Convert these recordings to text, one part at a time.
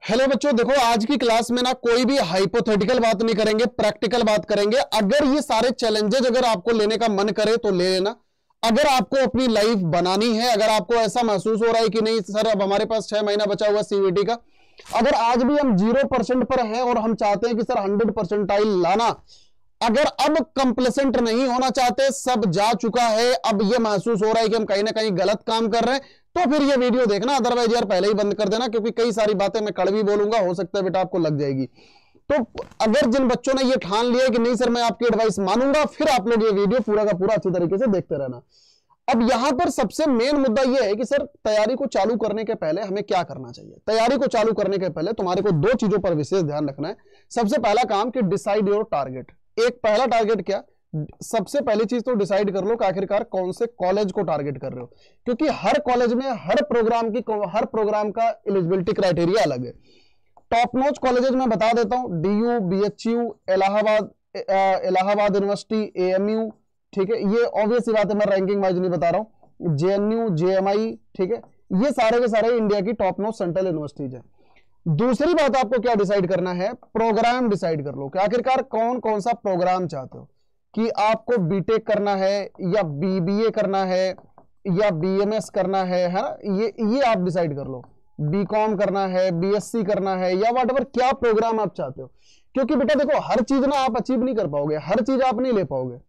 Hello बच्चों, देखो आज की क्लास में ना कोई भी हाइपोथेटिकल बात नहीं करेंगे, प्रैक्टिकल बात करेंगे। अगर ये सारे चैलेंजेस अगर आपको लेने का मन करे तो ले लेना। अगर आपको अपनी लाइफ बनानी है, अगर आपको ऐसा महसूस हो रहा है कि नहीं सर अब हमारे पास 6 महीना बचा हुआ सीवीटी का, अगर आज भी हम 0% पर हैं और हम चाहते हैं कि सर 100% लाना, अगर अब कंप्लेसेंट नहीं होना चाहते, सब जा चुका है, अब ये महसूस हो रहा है कि हम कहीं ना कहीं गलत काम कर रहे हैं, तो फिर ये वीडियो देखना। अदरवाइज यार पहले ही बंद कर देना, क्योंकि कई सारी बातें मैं कड़वी बोलूंगा, हो सकता है बेटा आपको लग जाएगी। तो अगर जिन बच्चों ने ये ठान लिया कि नहीं सर मैं आपकी एडवाइस मानूंगा, फिर आप लोग ये वीडियो पूरा का पूरा अच्छी तरीके से देखते रहना। अब यहां पर सबसे मेन मुद्दा यह है कि सर तैयारी को चालू करने के पहले हमें क्या करना चाहिए। तैयारी को चालू करने के पहले तुम्हारे को दो चीजों पर विशेष ध्यान रखना है। सबसे पहला काम कि डिसाइड योर टारगेट। एक पहला टारगेट क्या, सबसे पहली चीज तो डिसाइड कर लो कि आखिरकार कौन से कॉलेज को टारगेट कर रहे हो, क्योंकि हर कॉलेज में हर प्रोग्राम का एलिजिबिलिटी क्राइटेरिया अलग है। टॉप नॉच कॉलेजेस में बता देता हूं, DU, BHU, Allahabad university, AMU, ठीक है, ये ऑब्वियस सी बात है, मैं रैंकिंग वाइज नहीं बता रहा हूं, जेएनयू, जेएमआई, ठीक है, ये सारे के सारे इंडिया की टॉप नॉच सेंट्रल यूनिवर्सिटीज है। दूसरी बात आपको क्या डिसाइड करना है, प्रोग्राम डिसाइड कर लो कि आखिरकार कौन कौन सा प्रोग्राम चाहते हो, कि आपको बीटेक करना है या बीबीए करना है या बीएमएस करना है ना, ये आप डिसाइड कर लो। बीकॉम करना है, बीएससी करना है, या व्हाटएवर क्या प्रोग्राम आप चाहते हो। क्योंकि बेटा देखो हर चीज ना आप अचीव नहीं कर पाओगे, हर चीज आप नहीं ले पाओगे।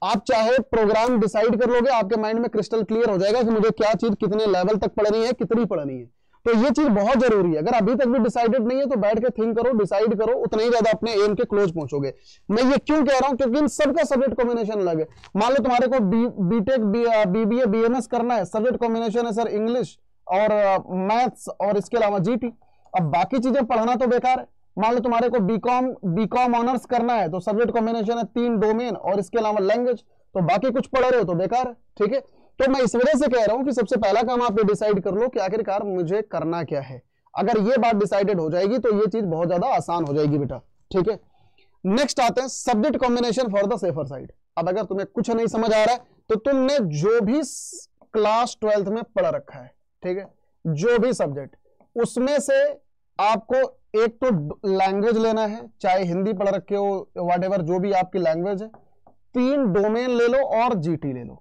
आप चाहे प्रोग्राम डिसाइड कर लोगे, आपके माइंड में क्रिस्टल क्लियर हो जाएगा कि मुझे क्या चीज कितने लेवल तक पढ़नी है, कितनी पढ़नी है। तो ये चीज बहुत जरूरी है। अगर अभी तक भी डिसाइडेड नहीं है तो बैठ के थिंक करो, डिसाइड करो, उतना ही ज्यादा अपने एम के क्लोज पहुंचोगे। मैं ये क्यों कह रहा हूं, क्योंकि इन सबका सब्जेक्ट कॉम्बिनेशन अलग है। मान लो तुम्हारे को बीटेक, बीबीए, बीएमएस करना है, सब्जेक्ट कॉम्बिनेशन है सर इंग्लिश और मैथ्स और इसके अलावा जीटी। अब बाकी चीजें पढ़ना तो बेकार है। मान लो तुम्हारे को बीकॉम ऑनर्स करना है तो सब्जेक्ट कॉम्बिनेशन है 3 डोमेन और इसके अलावा लैंग्वेज, तो बाकी कुछ पढ़ रहे हो तो बेकार है, ठीक है। तो मैं इस वजह से कह रहा हूं कि सबसे पहला काम आप ये डिसाइड कर लो कि आखिरकार मुझे करना क्या है। अगर ये बात डिसाइडेड हो जाएगी तो ये चीज बहुत ज्यादा आसान हो जाएगी बेटा, ठीक है। नेक्स्ट आते हैं subject combination for the safer side. अब अगर तुम्हें कुछ नहीं समझ आ रहा है तो तुमने जो भी क्लास 12th में पढ़ रखा है, ठीक है, जो भी सब्जेक्ट, उसमें से आपको एक तो लैंग्वेज लेना है, चाहे हिंदी पढ़ रखे हो, व्हाटएवर जो भी आपकी लैंग्वेज है, 3 डोमेन ले लो और जीटी ले लो।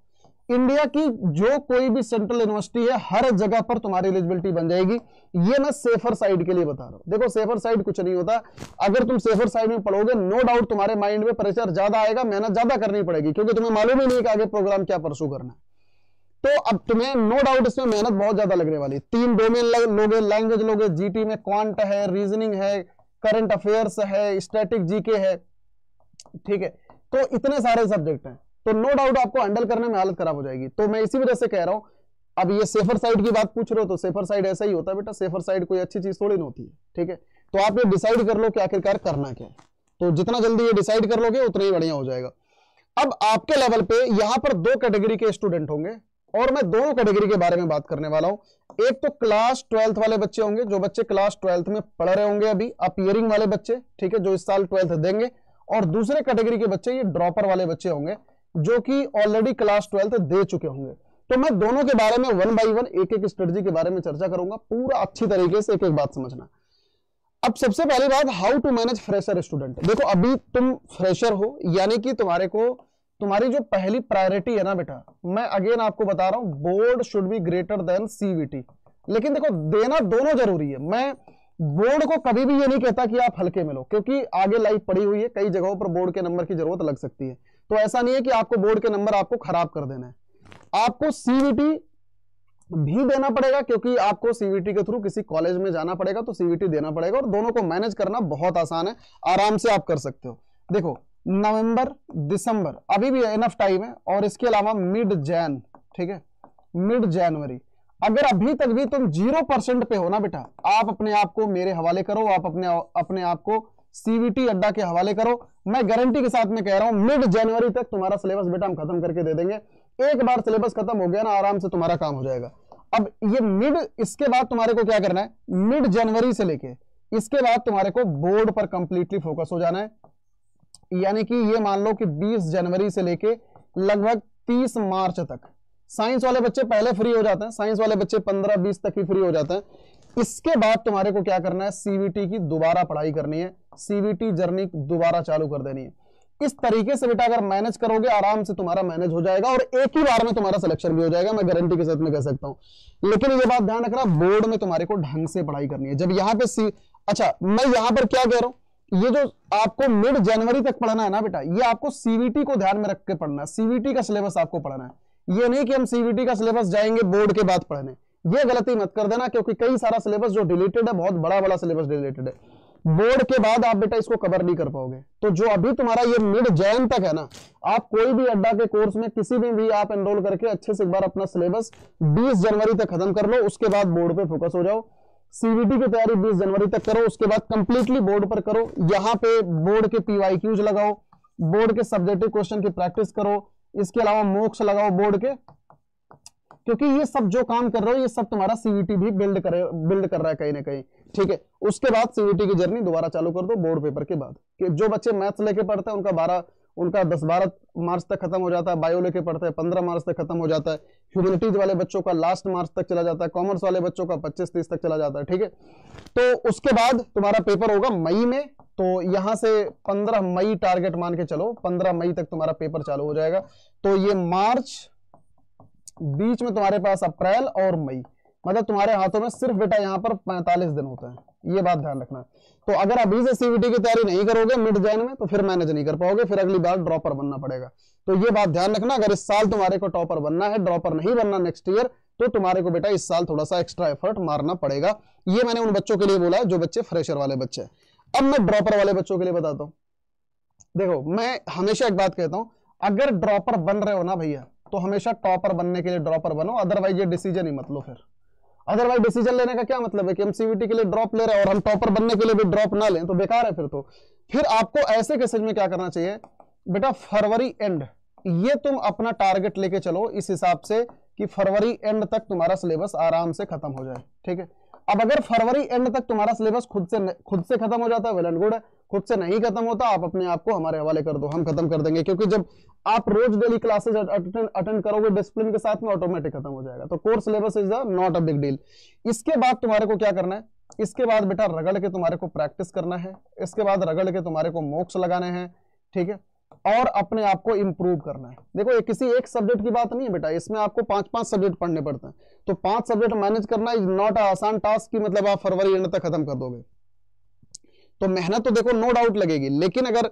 इंडिया की जो कोई भी सेंट्रल यूनिवर्सिटी है हर जगह पर तुम्हारी एलिजिबिलिटी बन जाएगी। ये मैं सेफर साइड के लिए बता रहा हूं। देखो सेफर साइड कुछ नहीं होता। अगर तुम सेफर साइड में पढ़ोगे नो डाउट तुम्हारे माइंड में प्रेशर ज्यादा आएगा, मेहनत ज्यादा करनी पड़ेगी, क्योंकि तुम्हें मालूम ही नहीं है कि आगे प्रोग्राम क्या परसू करना है। तो अब तुम्हें नो डाउट इसमें मेहनत बहुत ज्यादा लगने वाली। 3 डोमेन लोगे, लैंग्वेज लोगे, जीटी में क्वांट है, रीजनिंग है, करंट अफेयर्स है, स्टैटिक जीके है, ठीक है। तो इतने सारे सब्जेक्ट हैं, तो नो डाउट आपको हैंडल करने में हालत खराब हो जाएगी। तो मैं इसी वजह से कह रहा हूं, अब ये सेफर साइड की बात पूछ रहे हो तो सेफर साइड ऐसा ही होता है बेटा। सेफर साइड कोई अच्छी चीज थोड़ी नहीं होती है, ठीक है। तो आप ये डिसाइड कर लो कि आखिरकार करना क्या है। तो जितना जल्दी ये डिसाइड कर लोगे उतना ही बढ़िया हो जाएगा। अब आपके लेवल पे यहां पर 2 कैटेगरी के स्टूडेंट होंगे और मैं दोनों कैटेगरी के बारे में बात करने वाला हूं। एक तो क्लास 12th वाले बच्चे होंगे, जो बच्चे क्लास 12th में पढ़ रहे होंगे अभी, अपीयरिंग वाले बच्चे, ठीक है, जो इस साल 12th देंगे। और दूसरे कैटेगरी के बच्चे ये ड्रॉपर वाले बच्चे होंगे, जो कि ऑलरेडी क्लास 12th दे चुके होंगे। तो मैं दोनों के बारे में 1 बाय 1 एक स्ट्रेटजी के बारे में चर्चा करूंगा, पूरा अच्छी तरीके से एक एक बात समझना। अब सबसे पहली बात, how to manage fresher student. देखो अभी तुम फ्रेशर हो, यानी कि तुम्हारी जो पहली प्रायोरिटी है ना बेटा, मैं अगेन आपको बता रहा हूं, board should be greater than CVT. लेकिन देखो देना दोनों जरूरी है। मैं बोर्ड को कभी भी ये नहीं कहता कि आप हल्के में लो, क्योंकि आगे लाइफ पड़ी हुई है, कई जगहों पर बोर्ड के नंबर की जरूरत लग सकती है। तो ऐसा नहीं है कि आपको बोर्ड के नंबर आपको खराब कर देना है। आपको सीवीटी भी देना पड़ेगा, क्योंकि आपको सीवीटी के थ्रू किसी कॉलेज में जाना पड़ेगा, तो सीवीटी देना पड़ेगा। और दोनों को मैनेज करना बहुत आसान है, आराम से आप कर सकते हो। देखो नवंबर, दिसंबर अभी भी इनफ टाइम है, और इसके अलावा मिड जैन, ठीक है, मिड जनवरी, अगर अभी तक भी तुम 0% पे हो ना बेटा, आप अपने आप को मेरे हवाले करो, आप अपने आप को सीवीटी अड्डा के हवाले करो। मैं गारंटी के साथ में कह रहा हूं मिड जनवरी तक तुम्हारा सिलेबस बेटा हम खत्म करके दे देंगे। एक बार सिलेबस खत्म हो गया ना, आराम से तुम्हारा काम हो जाएगा। अब ये इसके बाद तुम्हारे को क्या करना है, मिड जनवरी से लेके इसके बाद तुम्हारे को बोर्ड पर कंप्लीटली फोकस हो जाना है। यानी कि ये मान लो कि 20 जनवरी से लेके लगभग 30 मार्च तक साइंस वाले बच्चे पहले फ्री हो जाते हैं, साइंस वाले बच्चे 15-20 तक ही फ्री हो जाते हैं। इसके बाद तुम्हारे को क्या करना है, सीवीटी की दोबारा पढ़ाई करनी है, सीवीटी जर्नी दोबारा चालू कर देनी है। इस तरीके से बेटा अगर मैनेज करोगे आराम से तुम्हारा मैनेज हो जाएगा और एक ही बार में तुम्हारा सिलेक्शन भी हो जाएगा, मैं गारंटी के साथ में कह सकता हूं। लेकिन ये बात ध्यान रखना, बोर्ड में तुम्हारे को ढंग से पढ़ाई करनी है। जब यहाँ पे अच्छा मैं यहाँ पर क्या कह रहा हूं, ये जो आपको मिड जनवरी तक पढ़ना है ना बेटा, ये आपको सीवीटी को ध्यान में रख के पढ़ना है, सीवीटी का सिलेबस आपको पढ़ना है। ये नहीं कि हम सीवीटी का सिलेबस जाएंगे बोर्ड के बाद पढ़ने, ये गलती मत कर देना, क्योंकि कई सारा सिलेबस जो डिलीटेड है, बहुत बड़ा बड़ा सिलेबस डिलीटेड है, बोर्ड के बाद आप बेटा इसको कवर नहीं कर पाओगे। तो जो अभी तुम्हारा ये मिड जैन तक है ना, आप कोई भी अड्डा के कोर्स में किसी में भी आप एनरोल करके अच्छे से एक बार अपना सिलेबस 20 जनवरी तक खत्म कर लो, उसके बाद बोर्ड पे फोकस हो जाओ। सीवीटी की तैयारी 20 जनवरी तक करो, उसके बाद कंप्लीटली बोर्ड पर करो। यहाँ पे बोर्ड के पीवाईक्यूज लगाओ, बोर्ड के सब्जेक्टिव क्वेश्चन की प्रैक्टिस करो, इसके अलावा मॉक्स लगाओ बोर्ड के, क्योंकि ये सब जो काम कर रहे हो ये सब तुम्हारा सीवीटी भी बिल्ड कर रहा है कहीं ना कहीं, ठीक है। उसके बाद सीवीटी की जर्नी दोबारा चालू कर दो बोर्ड पेपर के बाद। कि जो बच्चे मैथ्स लेके पढ़ते हैं उनका 10-12 मार्च तक खत्म हो जाता है, बायो लेके पढ़ते हैं 15 मार्च तक खत्म हो जाता है, ह्यूमैनिटीज वाले बच्चों का लास्ट मार्च तक चला जाता है, कॉमर्स वाले बच्चों का 25-30 तक चला जाता है, ठीक है। तो उसके बाद तुम्हारा पेपर होगा मई में, तो यहां से 15 मई टारगेट मान के चलो, 15 मई तक तुम्हारा पेपर चालू हो जाएगा। तो ये मार्च, बीच में तुम्हारे पास अप्रैल और मई, मतलब तुम्हारे हाथों में सिर्फ बेटा यहाँ पर 45 दिन होता है, ये बात ध्यान रखना। तो अगर अभी से सीवीटी की तैयारी नहीं करोगे मिड जैन में, तो फिर मैनेज नहीं कर पाओगे, फिर अगली बार ड्रॉपर बनना पड़ेगा। तो ये बात ध्यान रखना, अगर इस साल तुम्हारे को टॉपर बनना है, ड्रॉपर नहीं बनना नेक्स्ट ईयर, तो तुम्हारे को बेटा इस साल थोड़ा सा एक्स्ट्रा एफर्ट मारना पड़ेगा। ये मैंने उन बच्चों के लिए बोला है जो बच्चे फ्रेशर वाले बच्चे। अब मैं ड्रॉपर वाले बच्चों के लिए बताता हूँ। देखो मैं हमेशा एक बात कहता हूं, अगर ड्रॉपर बन रहे हो ना भैया, तो हमेशा टॉपर बनने के लिए ड्रॉपर बनो, अदरवाइज ये डिसीजन ही मत लो। फिर अदरवाइज डिसीजन लेने का क्या मतलब है कि हम सीवीटी के लिए ड्रॉप ले रहे हैं और हम टॉपर बनने के लिए भी ड्रॉप ना लें, तो बेकार है। फिर आपको ऐसे केसेस में क्या करना चाहिए बेटा, फरवरी एंड, ये तुम अपना टारगेट लेके चलो इस हिसाब से कि फरवरी एंड तक तुम्हारा सिलेबस आराम से खत्म हो जाए, ठीक है। अब अगर फरवरी एंड तक तुम्हारा सिलेबस खुद से खत्म हो जाता है, वेल एंड गुड है। खुद से नहीं खत्म होता, आप अपने आप को हमारे हवाले कर दो, हम खत्म कर देंगे, क्योंकि जब आप रोज डेली क्लासेस अटेंड करोगे डिसिप्लिन के साथ में, ऑटोमेटिक खत्म हो जाएगा। तो course syllabus is not a big deal. इसके बाद तुम्हारे को क्या करना है, इसके बाद बेटा रगड़ के तुम्हारे को प्रैक्टिस करना है, इसके बाद रगड़ के तुम्हारे को मॉक्स लगाने हैं, ठीक है, और अपने आप को इंप्रूव करना है। देखो ये किसी एक सब्जेक्ट की बात नहीं है बेटा, इसमें आपको 5-5 सब्जेक्ट पढ़ने पड़ते हैं, तो 5 सब्जेक्ट मैनेज करना इज नॉट आसान टास्क की मतलब आप फरवरी एंड तक खत्म कर दोगे। तो मेहनत तो देखो नो डाउट लगेगी, लेकिन अगर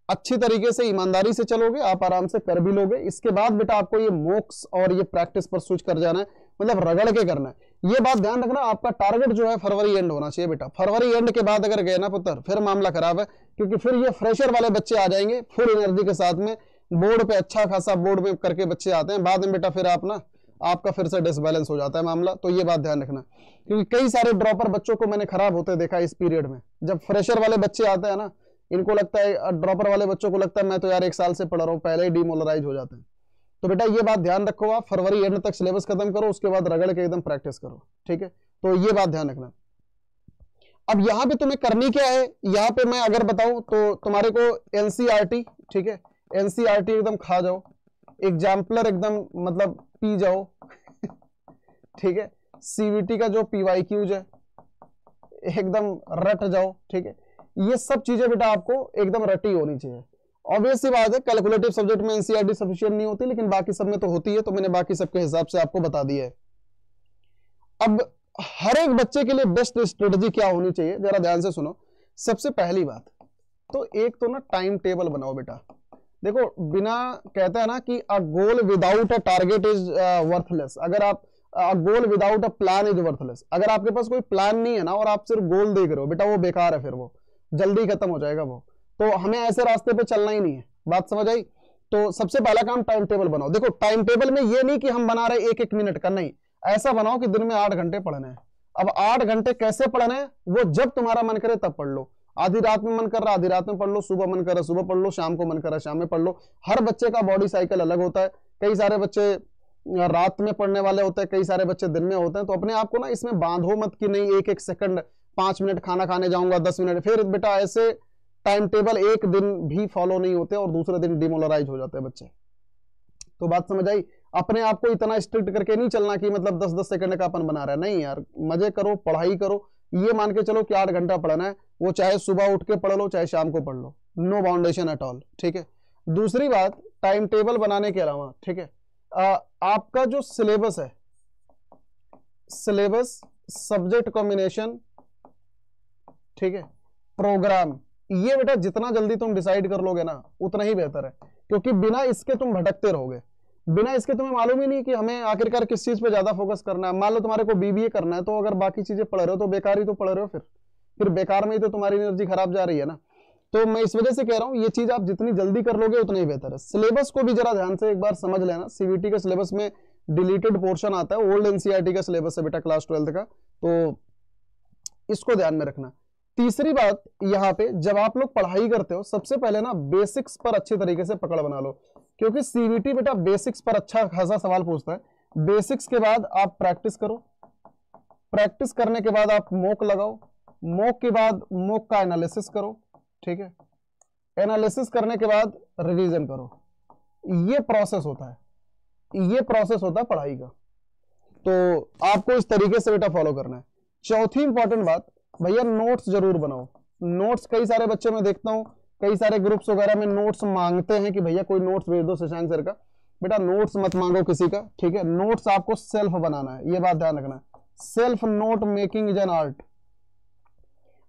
अच्छी तरीके से ईमानदारी से चलोगे आप आराम से कर भी लोगे। इसके बाद बेटा आपको ये मॉक्स और ये प्रैक्टिस पर स्विच कर जाना है, मतलब रगड़ के करना है। ये बात ध्यान रखना, आपका टारगेट जो है फरवरी एंड होना चाहिए बेटा। फरवरी एंड के बाद अगर गए ना पुत्र, फिर मामला खराब है, क्योंकि फिर ये फ्रेशर वाले बच्चे आ जाएंगे फुल एनर्जी के साथ में, बोर्ड पे अच्छा खासा बोर्ड में करके बच्चे आते हैं, बाद में बेटा फिर आप ना आपका फिर से डिसबैलेंस हो जाता है मामला। तो ये बात ध्यान रखना, क्योंकि कई सारे ड्रॉपर बच्चों को मैंने खराब होते देखा इस पीरियड में। जब फ्रेशर वाले बच्चे आते हैं ना, इनको लगता है, ड्रॉपर वाले बच्चों को लगता है मैं तो यार 1 साल से पढ़ रहा हूँ, पहले ही डिमोरलाइज हो जाते हैं। तो बेटा ये बात ध्यान रखो, आप फरवरी एंड तक सिलेबस खत्म करो, उसके बाद रगड़ के एकदम प्रैक्टिस करो, ठीक है। तो ये बात ध्यान रखना। अब यहाँ पे तुम्हें करनी क्या है, यहाँ पे मैं अगर बताऊं तो तुम्हारे को एनसीईआरटी, ठीक है, एनसीईआरटी एकदम खा जाओ, एग्जाम्पलर एकदम मतलब पी जाओ ठीक है। सीवीटी का जो पीवाईक्यूज है एकदम रट जाओ, ठीक है। ये सब चीजें बेटा आपको एकदम रटी होनी चाहिए। ऑब्वियसली बात है कैलकुलेटिव सब्जेक्ट में एनसीईआरटी सफिशिएंट नहीं होती, लेकिन बाकी सब में तो होती है, तो मैंने बाकी सबके हिसाब से आपको बता दिया है। अब हर एक बच्चे के लिए बेस्ट स्ट्रेटजी क्या होनी चाहिए, जरा ध्यान से सुनो। सबसे पहली बात तो एक तो ना टाइम टेबल बनाओ बेटा। देखो बिना, कहते हैं ना कि a goal without a target is worthless. अगर आप goal without a plan is worthless. अगर आपके पास कोई प्लान नहीं है ना और आप सिर्फ गोल देख रहे हो बेटा, वो बेकार है, फिर वो जल्दी खत्म हो जाएगा वो। तो हमें ऐसे रास्ते पे चलना ही नहीं है, बात समझ आई। तो सबसे पहला काम टाइम टेबल बनाओ। देखो टाइम टेबल में ये नहीं कि हम बना रहे 1-1 मिनट का, नहीं, ऐसा बनाओ कि दिन में 8 घंटे पढ़ने हैं। अब 8 घंटे कैसे पढ़ने हैं, वो जब तुम्हारा मन करे तब पढ़ लो। आधी रात में मन कर रहा आधी रात में पढ़ लो, सुबह मन कर रहा सुबह पढ़ लो, शाम को मन कर रहा शाम में पढ़ लो। हर बच्चे का बॉडी साइकिल अलग होता है। कई सारे बच्चे रात में पढ़ने वाले होते हैं, कई सारे बच्चे दिन में होते हैं। तो अपने आप को ना इसमें बांधो मत कि नहीं 1-1 सेकंड, 5 मिनट खाना खाने जाऊंगा, 10 मिनट, फिर बेटा ऐसे टाइम टेबल एक दिन भी फॉलो नहीं होते और दूसरे दिन डिमोरलाइज हो जाते हैं बच्चे। तो बात समझ आई। अपने आप को इतना स्ट्रिक्ट करके नहीं चलना कि मतलब 10-10 सेकंड का अपन बना रहा है, नहीं यार, मजे करो, पढ़ाई करो, ये मान के चलो कि 8 घंटा पढ़ना है, वो चाहे सुबह उठ के पढ़ लो चाहे शाम को पढ़ लो, नो बाउंडेशन एट ऑल, ठीक है। दूसरी बात, टाइम टेबल बनाने के अलावा, ठीक है, आपका जो सिलेबस है, सिलेबस, सब्जेक्ट कॉम्बिनेशन, ठीक है, प्रोग्राम, ये बेटा जितना जल्दी तुम डिसाइड कर लोगे ना उतना ही बेहतर है, क्योंकि बिना इसके तुम भटकते रहोगे, बिना इसके तुम्हें मालूम ही नहीं कि हमें आखिरकार किस चीज पे ज्यादा फोकस करना है। मान लो तुम्हारे को बीबीए करना है, तो अगर बाकी चीजें पढ़ रहे हो तो बेकार ही तो पढ़ रहे हो, फिर बेकार में ही तो तुम्हारी एनर्जी खराब जा रही है ना। तो मैं इस वजह से कह रहा हूं, ये चीज आप जितनी जल्दी कर लोगे उतना ही बेहतर है। सिलेबस को भी जरा ध्यान से एक बार समझ लेना, सीबीटी के सिलेबस में डिलीटेड पोर्शन आता है, ओल्ड एनसीईआरटी का सिलेबस है बेटा क्लास 12 का, तो इसको ध्यान में रखना। तीसरी बात, यहाँ पे जब आप लोग पढ़ाई करते हो, सबसे पहले ना बेसिक्स पर अच्छी तरीके से पकड़ बना लो, क्योंकि सीबीटी बेटा बेसिक्स पर अच्छा खासा सवाल पूछता है। बेसिक्स के बाद आप प्रैक्टिस करो, प्रैक्टिस करने के बाद आप मॉक लगाओ, मॉक के बाद मॉक का एनालिसिस करो, ठीक है, एनालिसिस करने के बाद रिवीजन करो। ये प्रोसेस होता है, ये प्रोसेस होता है पढ़ाई का, तो आपको इस तरीके से बेटा फॉलो करना है। चौथी इंपॉर्टेंट बात, भैया नोट्स जरूर बनाओ। नोट्स कई सारे बच्चे मैं देखता हूं, कई सारे ग्रुप्स वगैरह में नोट्स मांगते हैं कि भैया कोई नोट्स भेज दो शशांक सर का। बेटा नोट्स मत मांगो किसी का, ठीक है, नोट्स आपको सेल्फ बनाना है, ये बात ध्यान रखना है। Self note making is an art.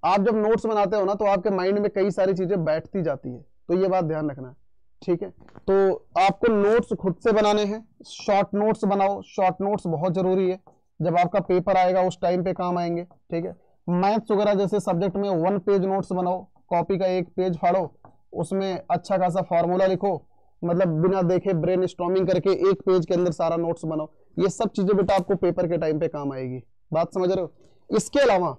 आप जब नोट्स बनाते हो ना तो आपके माइंड में कई सारी चीजें बैठती जाती है, तो ये बात ध्यान रखना है, ठीक है। तो आपको नोट्स खुद से बनाने हैं, शॉर्ट नोट्स बनाओ, शॉर्ट नोट्स बहुत जरूरी है, जब आपका पेपर आएगा उस टाइम पे काम आएंगे, ठीक है। मैथ्स वगैरह जैसे सब्जेक्ट में 1 पेज नोट्स बनाओ, कॉपी का 1 पेज फाड़ो, उसमें अच्छा खासा फॉर्मूला लिखो, मतलब बिना देखे ब्रेन स्टॉर्मिंग करके 1 पेज के अंदर सारा नोट्स बनाओ। ये सब चीजें बेटा आपको पेपर के टाइम पे काम आएगी, बात समझ रहे हो। इसके अलावा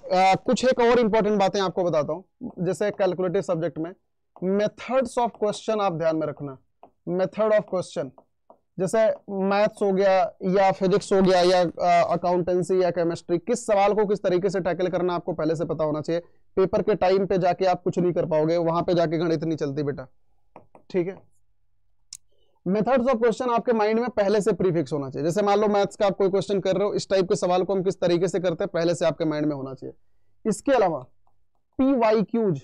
कुछ एक और इंपॉर्टेंट बातें आपको बताता हूं, जैसे कैलकुलेटिव सब्जेक्ट में मेथड्स ऑफ क्वेश्चन आप ध्यान में रखना। मेथड ऑफ क्वेश्चन जैसे मैथ्स हो गया या फिजिक्स हो गया या अकाउंटेंसी या केमिस्ट्री, किस सवाल को किस तरीके से टैकल करना आपको पहले से पता होना चाहिए। पेपर के टाइम पे जाके आप कुछ नहीं कर पाओगे, वहां पे जाके गणित नहीं चलती बेटा, ठीक है। मेथड्स ऑफ क्वेश्चन आपके माइंड में पहले से प्रीफिक्स होना चाहिए। जैसे मान लो मैथ्स का आप कोई क्वेश्चन कर रहे हो, इस टाइप के सवाल को हम किस तरीके से करते हैं पहले से आपके माइंड में होना चाहिए। इसके अलावा पीवाईक्यूज,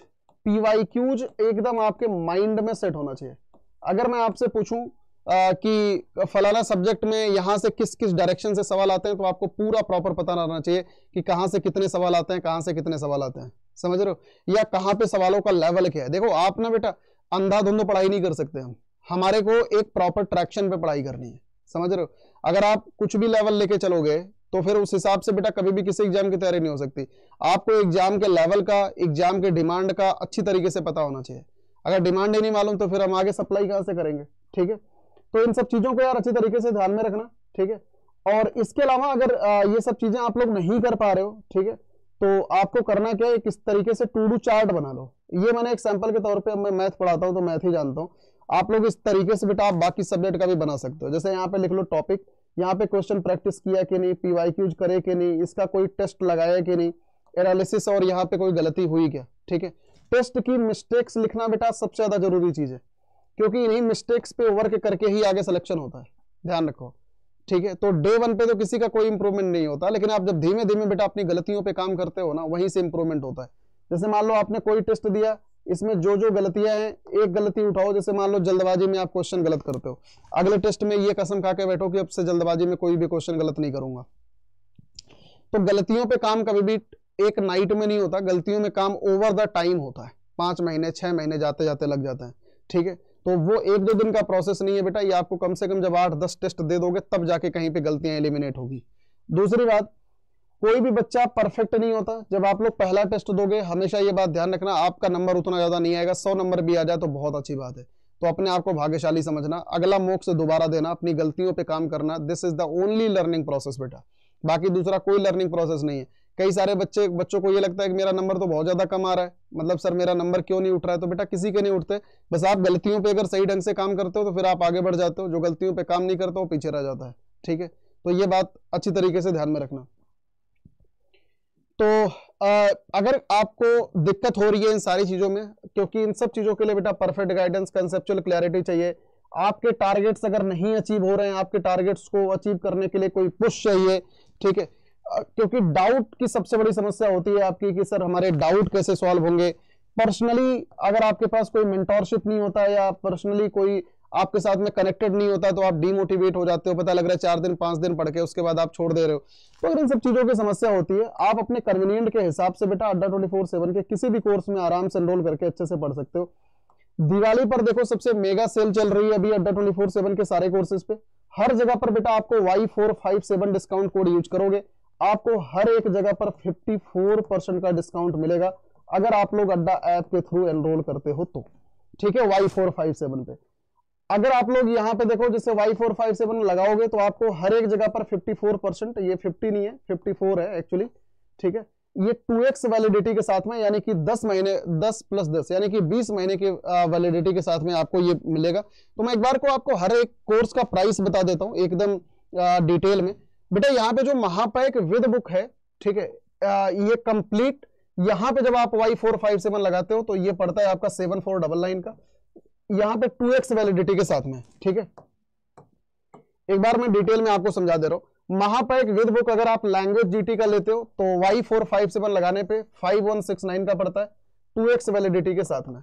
पीवाईक्यूज एकदम आपके माइंड में सेट होना चाहिए। अगर मैं आपसे पूछूं कि फलाना सब्जेक्ट में यहां से किस किस डायरेक्शन से सवाल आते हैं, तो आपको पूरा प्रॉपर पता रहना चाहिए कि कहां से कितने सवाल आते हैं, कहां से कितने सवाल आते हैं, समझ रहे हो, या कहां पे सवालों का लेवल क्या है। देखो आप ना बेटा अंधाधुंध पढ़ाई नहीं कर सकते हम, हमारे को एक प्रॉपर ट्रैक्शन पे पढ़ाई करनी है, समझ रहे हो। अगर आप कुछ भी लेवल लेके चलोगे तो फिर उस हिसाब से बेटा कभी भी किसी एग्जाम की तैयारी नहीं हो सकती। आपको एग्जाम के लेवल का, एग्जाम के डिमांड का अच्छी तरीके से पता होना चाहिए। अगर डिमांड ही नहीं मालूम तो फिर हम आगे सप्लाई कहां से करेंगे, ठीक है। तो इन सब चीजों को यार अच्छी तरीके से ध्यान में रखना, ठीक है। और इसके अलावा अगर ये सब चीजें आप लोग नहीं कर पा रहे हो, ठीक है, तो आपको करना क्या है, किस तरीके से टू डू चार्ट बना लो। ये मैंने एक सैंपल के तौर पे, मैं मैथ पढ़ाता हूं तो मैथ ही जानता हूं, आप लोग इस तरीके से बेटा आप बाकी सब्जेक्ट का भी बना सकते हो। जैसे यहाँ पे लिख लो टॉपिक, यहाँ पे क्वेश्चन प्रैक्टिस किया कि नहीं, पीवाईक्यूज करे कि नहीं, इसका कोई टेस्ट लगाया कि नहीं, एनालिसिस और यहाँ पे कोई गलती हुई क्या, ठीक है। टेस्ट की मिस्टेक्स लिखना बेटा सबसे ज्यादा जरूरी चीज है, क्योंकि इन्हीं मिस्टेक्स पे वर्क करके ही आगे सिलेक्शन होता है, ध्यान रखो, ठीक है। तो डे 1 पे तो किसी का कोई इंप्रूवमेंट नहीं होता, लेकिन आप जब धीमे धीमे बेटा अपनी गलतियों पे काम करते हो ना, वहीं से इंप्रूवमेंट होता है। जैसे मान लो आपने कोई टेस्ट दिया, इसमें जो जो गलतियां हैं एक गलती उठाओ। जैसे मान लो जल्दबाजी में आप क्वेश्चन गलत करते हो, अगले टेस्ट में ये कसम खा के बैठो कि अब से जल्दबाजी में कोई भी क्वेश्चन गलत नहीं करूंगा। तो गलतियों पे काम कभी भी एक नाइट में नहीं होता, गलतियों में काम ओवर द टाइम होता है, 5 महीने 6 महीने जाते जाते लग जाते हैं, ठीक है। तो वो 1-2 दिन का प्रोसेस नहीं है बेटा, ये आपको कम से कम जब 8-10 टेस्ट दे दोगे तब जाके कहीं पे गलतियां एलिमिनेट होगी। दूसरी बात, कोई भी बच्चा परफेक्ट नहीं होता। जब आप लोग पहला टेस्ट दोगे, हमेशा ये बात ध्यान रखना, आपका नंबर उतना ज्यादा नहीं आएगा, 100 नंबर भी आ जाए तो बहुत अच्छी बात है। तो अपने आप को भाग्यशाली समझना, अगला मौका से दोबारा देना, अपनी गलतियों पे काम करना, this is the only learning process बेटा, बाकी दूसरा कोई लर्निंग प्रोसेस नहीं है। कई सारे बच्चों को ये लगता है कि मेरा नंबर तो बहुत ज्यादा कम आ रहा है, मतलब सर मेरा नंबर क्यों नहीं उठ रहा है। तो बेटा किसी के नहीं उठते, बस आप गलतियों पे अगर सही ढंग से काम करते हो तो फिर आप आगे बढ़ जाते हो, जो गलतियों पे काम नहीं करते हो पीछे रह जाता है, ठीक है। तो ये बात अच्छी तरीके से ध्यान में रखना। तो अगर आपको दिक्कत हो रही है इन सारी चीजों में, क्योंकि इन सब चीजों के लिए बेटा परफेक्ट गाइडेंस, कंसेप्चुअल क्लैरिटी चाहिए, आपके टारगेट्स अगर नहीं अचीव हो रहे हैं, आपके टारगेट्स को अचीव करने के लिए कोई पुश चाहिए, ठीक है, क्योंकि डाउट की सबसे बड़ी समस्या होती है आपकी कि सर हमारे डाउट कैसे सॉल्व होंगे। पर्सनली अगर आपके पास कोई मेंटोरशिप नहीं होता है या पर्सनली कोई आपके साथ में कनेक्टेड नहीं होता तो आप डीमोटिवेट हो जाते हो, पता लग रहा है 4 दिन 5 दिन पढ़ के उसके बाद आप छोड़ दे रहे हो। तो अगर इन सब चीजों की समस्या होती है, आप अपने कन्वीनियंट के हिसाब से बेटा अड्डा 24/7 के किसी भी कोर्स में आराम से एनरोल करके अच्छे से पढ़ सकते हो। दिवाली पर देखो सबसे मेगा सेल चल रही है अभी अड्डा 24/7 के सारे कोर्सेज पे। हर जगह पर बेटा आपको Y457 डिस्काउंट कोड यूज करोगे, आपको हर एक जगह पर 54% का डिस्काउंट मिलेगा अगर आप लोग अड्डा ऐप के थ्रू एनरोल करते हो तो, ठीक है, Y457 पे। अगर आप लोग यहाँ पे देखो जैसे Y457 लगाओगे तो आपको हर एक जगह पर 54%, ये 50 नहीं है 54 है एक्चुअली, ठीक है, ये 2x वैलिडिटी के साथ में, यानी कि 10 महीने 10 + 10 यानी कि 20 महीने की वैलिडिटी के साथ में आपको ये मिलेगा। तो मैं एक बार को आपको हर एक कोर्स का प्राइस बता देता हूँ एकदम डिटेल में। बेटा यहाँ पे जो महापैक विद बुक है, ठीक है, ये कंप्लीट, यहाँ पे जब आप Y457 लगाते हो तो ये पड़ता है आपका 7499 का, यहाँ पे 2x वैलिडिटी के साथ में, ठीक है। एक बार मैं डिटेल में आपको समझा दे रहा हूँ। महापैक विद बुक अगर आप लैंग्वेज जीटी का लेते हो तो Y457 लगाने पे 5169 का पड़ता है 2x वैलिडिटी के साथ में।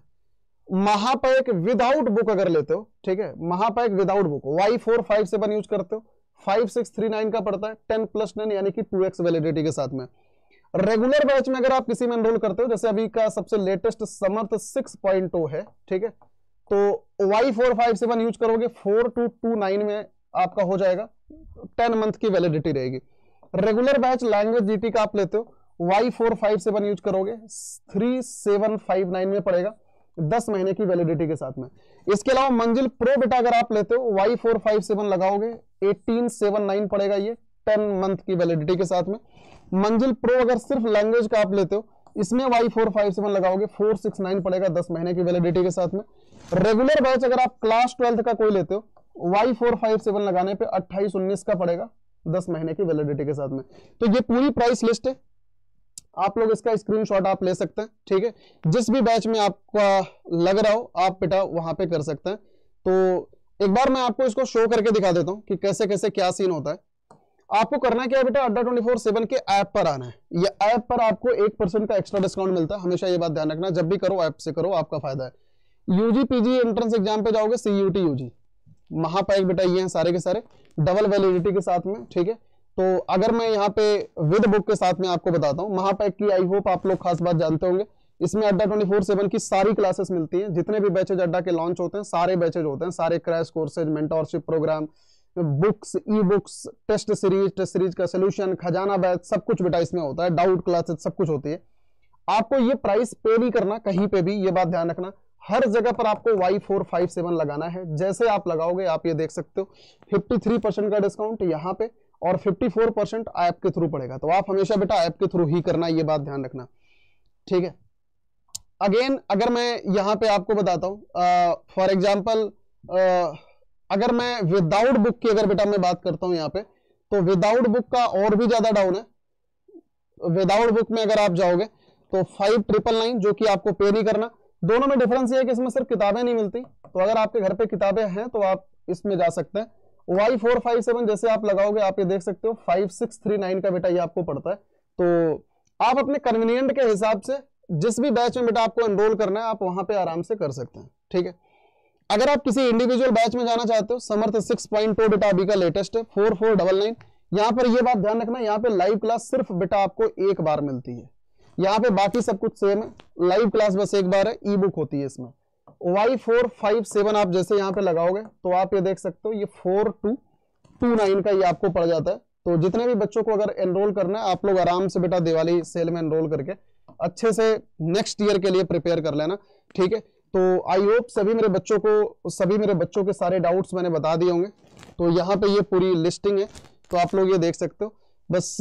महापैक विदाउट बुक अगर लेते हो, ठीक है, महापैक विदाउट बुक Y457 यूज करते हो 5639 का पड़ता है 10 + 10 यानी कि 2x वैलिडिटी के साथ में। रेगुलर बैच में अगर आप किसी में एनरोल करते हो, जैसे अभी का सबसे लेटेस्ट समर्थ 6.0 है, ठीक है, तो Y457 यूज करोगे 4229 में आपका हो जाएगा, 10 मंथ की वैलिडिटी रहेगी। रेगुलर बैच लैंग्वेज जीटी का आप लेते हो Y457 यूज करोगे 3759 में पड़ेगा, 10 महीने की वैलिडिटी के साथ में। इसके अलावा मंजिल प्रो बेटा अगर आप लेते हो Y457 लगाओगे 1879 पड़ेगा, ये 10 मंथ की वैलिडिटी के साथ में। मंजिल प्रो अगर सिर्फ लैंग्वेज का आप लेते हो, इसमें Y457 लगाओगे 469 पड़ेगा, 10 महीने की वैलिडिटी के साथ में। रेगुलर बैच अगर आप क्लास 12th का कोई लेते हो Y457 लगाने पे 2819 का पड़ेगा, 10 महीने की वैलिडिटी के साथ में। तो ये पूरी प्राइस लिस्ट है, आप लोग इसका स्क्रीनशॉट आप ले सकते हैं, ठीक है, जिस भी बैच में आपका लग रहा हो आप बेटा वहां पे कर सकते हैं। तो एक बार मैं आपको इसको शो करके दिखा देता हूं कि कैसे कैसे क्या सीन होता है। आपको करना क्या है बेटा, अड्डा 24/7 के ऐप पर आना है। ये ऐप पर आपको 1% का एक्स्ट्रा डिस्काउंट मिलता है, हमेशा ये बात ध्यान रखना, जब भी करो ऐप से करो, आपका फायदा है। यूजी पीजी एंट्रेंस एग्जाम पे जाओगे CUT यूजी महापैक बेटा ये हैं सारे के सारे डबल वैलिडिटी के साथ में, ठीक है। तो अगर मैं यहाँ पे विद बुक के साथ में आपको बताता हूँ महापैक की, आई होप आप लोग खास बात जानते होंगे, इसमें अड्डा 24/7 की सारी क्लासेस मिलती हैं, जितने भी बैचेज अड्डा के लॉन्च होते हैं सारे बैचेज होते हैं, सारे crash courses, mentorship program, books, e books, test series का सोल्यूशन, खजाना बैच, सब कुछ बेटा इसमें होता है, डाउट क्लासेस सब कुछ होती है। आपको ये प्राइस पे नहीं करना कहीं पे भी, ये बात ध्यान रखना, हर जगह पर आपको Y457 लगाना है। जैसे आप लगाओगे आप ये देख सकते हो 53% का डिस्काउंट यहाँ पे और 54% ऐप के थ्रू पड़ेगा। तो आप हमेशा बेटा ऐप के थ्रू ही करना, ये बात ध्यान रखना, ठीक है। अगेन अगर मैं यहाँ पे आपको बताता हूँ फॉर एग्जाम्पल, अगर मैं विदाउट बुक की अगर बेटा मैं बात करता हूँ यहाँ पे, तो विदाउट बुक का और भी ज्यादा डाउन है। विदाउट बुक में अगर आप जाओगे तो 5999 जो कि आपको पे नहीं करना। दोनों में डिफरेंस ये है कि इसमें सिर्फ किताबें नहीं मिलती, तो अगर आपके घर पे किताबें हैं तो आप इसमें जा सकते हैं। Y457 जैसे आप लगाओगे आप ये देख सकते हो 5639 का बेटा ये आपको पड़ता है। तो आप अपने कन्वीनियंट के हिसाब से जिस भी बैच में बेटा आपको एनरोल करना है आप वहां पे आराम से कर सकते हैं, ठीक है। अगर आप किसी इंडिविजुअल बैच में जाना चाहते हो, समर्थ 6.0 बेटा अभी का लेटेस्ट है 4499। यहाँ पर ये बात ध्यान रखना, यहाँ पे लाइव क्लास सिर्फ बेटा आपको एक बार मिलती है, यहाँ पे बाकी सब कुछ सेम है, लाइव क्लास बस एक बार है, ई बुक होती है इसमें। Y457 आप जैसे यहाँ पे लगाओगे तो आप ये देख सकते हो ये 4229 का ये आपको पड़ जाता है। तो जितने भी बच्चों को अगर एनरोल करना है आप लोग आराम से बेटा दिवाली सेल में एनरोल करके अच्छे से नेक्स्ट ईयर के लिए प्रिपेयर कर लेना, ठीक है। तो आई होप सभी मेरे बच्चों के सारे डाउट्स मैंने बता दिए होंगे। तो यहाँ पे ये पूरी लिस्टिंग है, तो आप लोग ये देख सकते हो। बस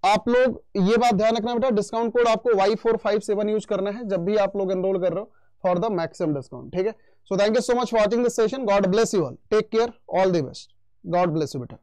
आप लोग ये बात ध्यान रखना बेटा, डिस्काउंट कोड आपको Y457 यूज करना है जब भी आप लोग एनरोल कर रहे हो फॉर द मैक्सिमम डिस्काउंट, ठीक है। So thank you so much for watching this session, God bless you all, take care, all the best, God bless you बेटा।